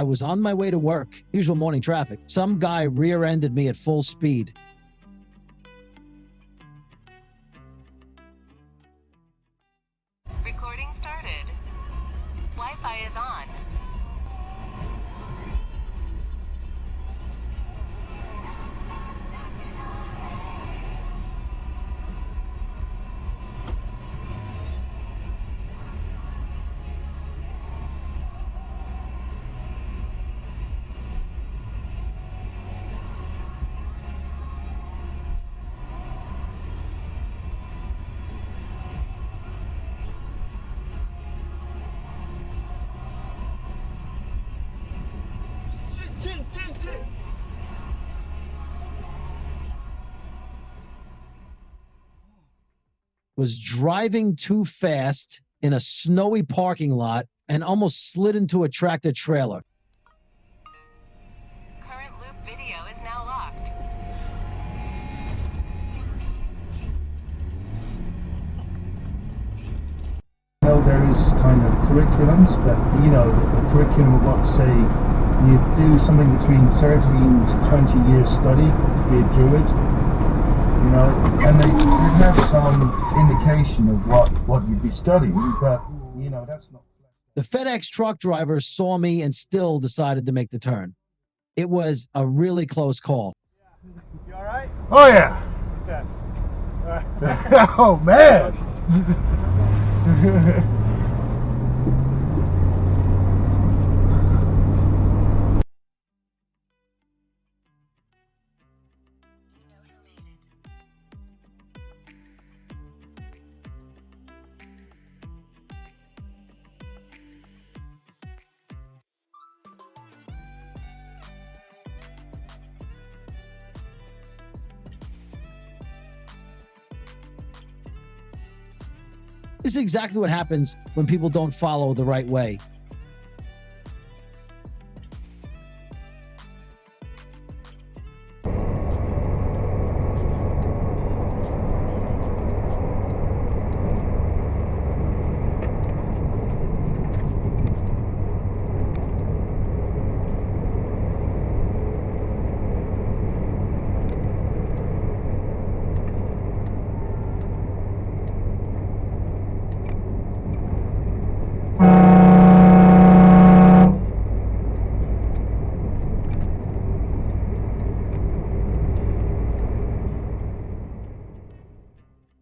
I was on my way to work, usual morning traffic. Some guy rear-ended me at full speed. Recording started. Wi-Fi is on. Was driving too fast in a snowy parking lot and almost slid into a tractor trailer. Current loop video is now locked. There is kind of curriculums, but the curriculum would say you do something between 13 to 20 years study to be a druid, and they have some indication of what you'd be studying, but that's not. The FedEx truck driver saw me and still decided to make the turn. It was a really close call. You all right? Oh yeah. Okay. Oh man. This is exactly what happens when people don't follow the right way.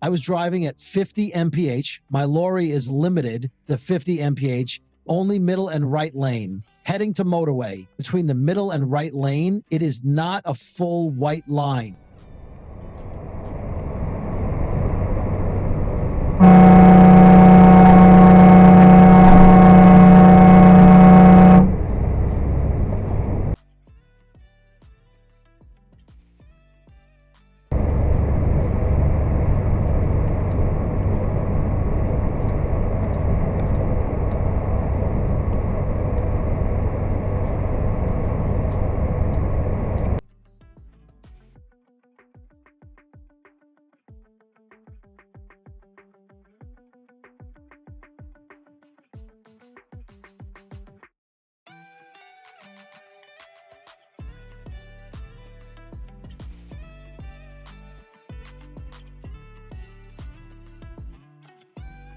I was driving at 50 mph. My lorry is limited to 50 mph, only middle and right lane. Heading to motorway. Between the middle and right lane, it is not a full white line.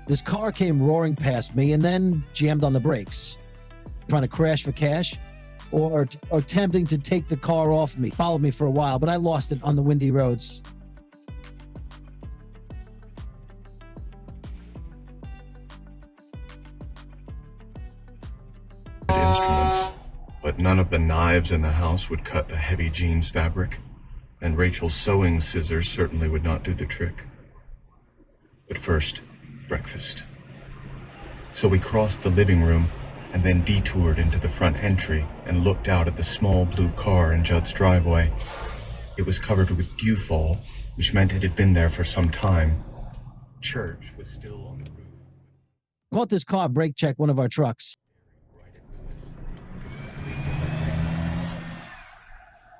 This car came roaring past me and then jammed on the brakes. Trying to crash for cash or attempting to take the car off me. Followed me for a while, but I lost it on the windy roads. Instruments, but none of the knives in the house would cut the heavy jeans fabric, and Rachel's sewing scissors certainly would not do the trick. But first, breakfast. So we crossed the living room and then detoured into the front entry and looked out at the small blue car in Judd's driveway. It was covered with dewfall, which meant it had been there for some time. Church was still on the roof. Caught this car brake check one of our trucks.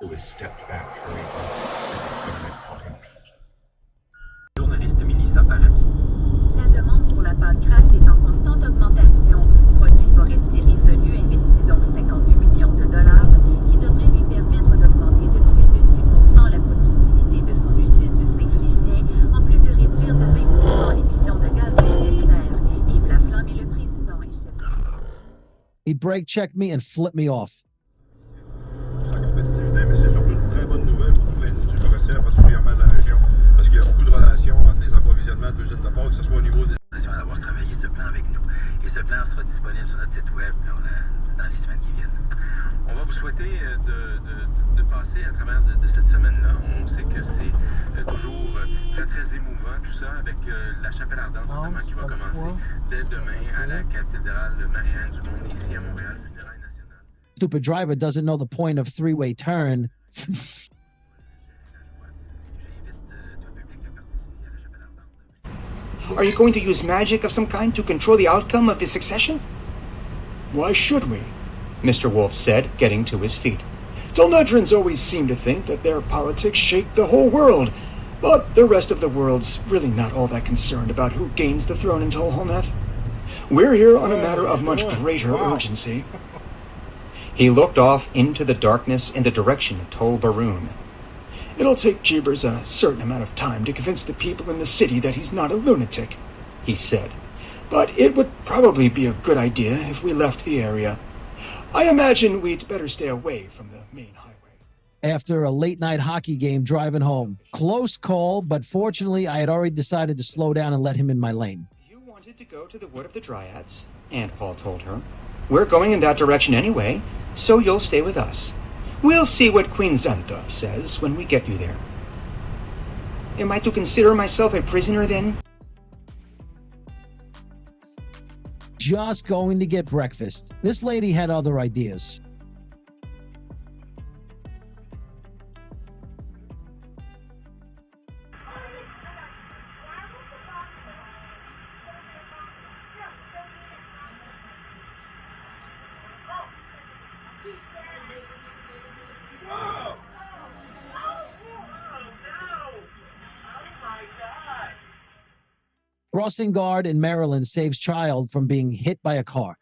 It was stepped back hurriedly. Journaliste Mélissa Paradis. La demande pour la pâte craft est en constante augmentation. Produit forestier résolu investit donc 58 millions brake checked me and flipped me off. Sa compétitivité, mais c'est surtout une très bonne nouvelle pour toute l'industrie forestière, particulièrement de la région, parce qu'il y a beaucoup de relations entre les approvisionnements d'usines de porc, que ce soit au niveau des... D'avoir travaillé ce plan avec nous. Et ce plan sera disponible sur notre site web dans les semaines qui viennent. On va vous souhaiter de passer à travers de cette semaine-là. On sait que c'est toujours très, très émouvant tout ça, avec la chapelle ardente notamment qui va commencer dès demain à la cathédrale marienne du monde ici à Montréal, funérailles nationales. Stupid driver doesn't know the point of three-way turn. Are you going to use magic of some kind to control the outcome of the succession? Why should we? Mr. Wolf said, getting to his feet. Dolnudrons always seem to think that their politics shake the whole world, but the rest of the world's really not all that concerned about who gains the throne in Tolholnath. We're here on a matter of much greater urgency. He looked off into the darkness in the direction of Tol Baroon. It'll take Jeebers a certain amount of time to convince the people in the city that he's not a lunatic, he said. But it would probably be a good idea if we left the area. I imagine we'd better stay away from the main highway. After a late-night hockey game driving home. Close call, but fortunately I had already decided to slow down and let him in my lane. You wanted to go to the Wood of the Dryads, Aunt Paul told her. We're going in that direction anyway, so you'll stay with us. We'll see what Queen Xantha says when we get you there. Am I to consider myself a prisoner then? Just going to get breakfast. This lady had other ideas. Crossing guard in Maryland saves child from being hit by a car.